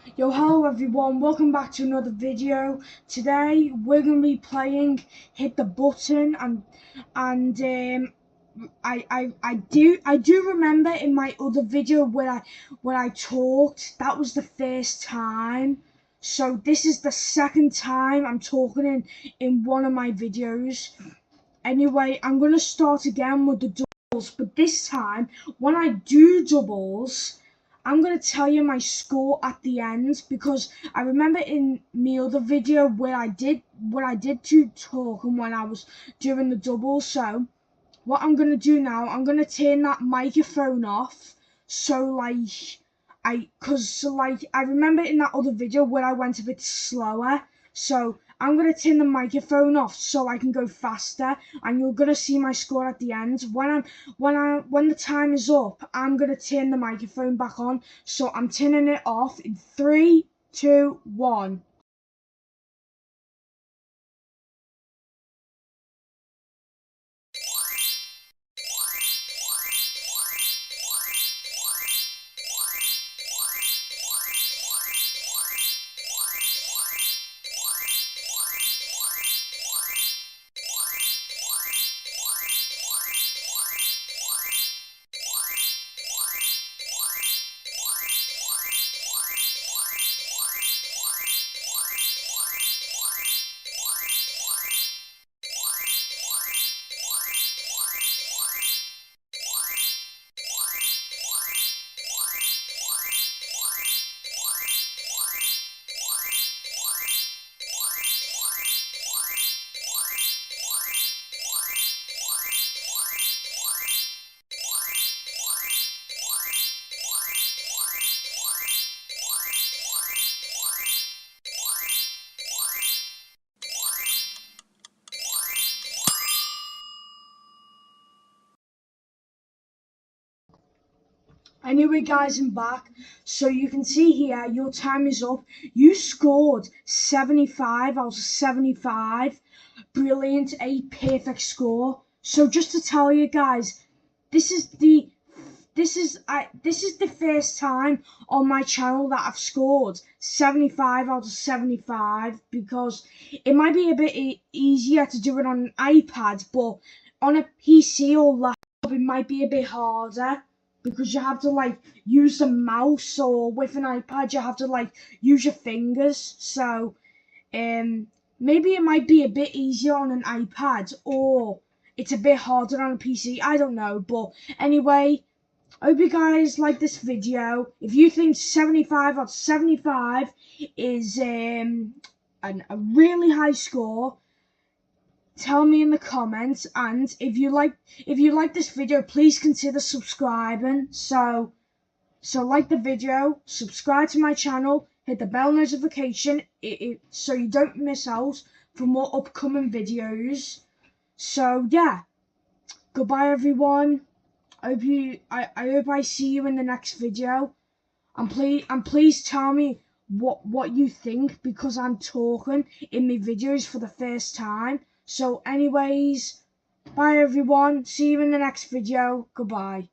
Yo, hello everyone, welcome back to another video. Today we're going to be playing Hit the Button, and I do remember in my other video where I talked, that was the first time. So this is the second time I'm talking in one of my videos. Anyway, I'm going to start again with the doubles, but this time when I do doubles, I'm going to tell you my score at the end, because I remember in my other video where I did to talk and when I was doing the double. So what I'm going to do now, I'm going to turn that microphone off, so I remember in that other video where I went a bit slower, so I'm going to turn the microphone off so I can go faster, and you're going to see my score at the end. When the time is up, I'm going to turn the microphone back on, so I'm turning it off in 3, 2, 1. Anyway guys, I'm back. So you can see here, your time is up. You scored 75 out of 75. Brilliant, a perfect score. So just to tell you guys, this is the first time on my channel that I've scored 75 out of 75, because it might be a bit easier to do it on an iPad, but on a PC or laptop it might be a bit harder, because you have to use the mouse, or with an iPad you have to use your fingers. So maybe it might be a bit easier on an iPad, or it's a bit harder on a PC, I don't know. But anyway, I hope you guys like this video. If you think 75 out of 75 is a really high score, tell me in the comments. And if you like this video, please consider subscribing. So like the video, subscribe to my channel, hit the bell notification so you don't miss out for more upcoming videos. So yeah, goodbye everyone. I hope I see you in the next video. And please tell me what you think, because I'm talking in my videos for the first time. So anyways, bye everyone. See you in the next video. Goodbye.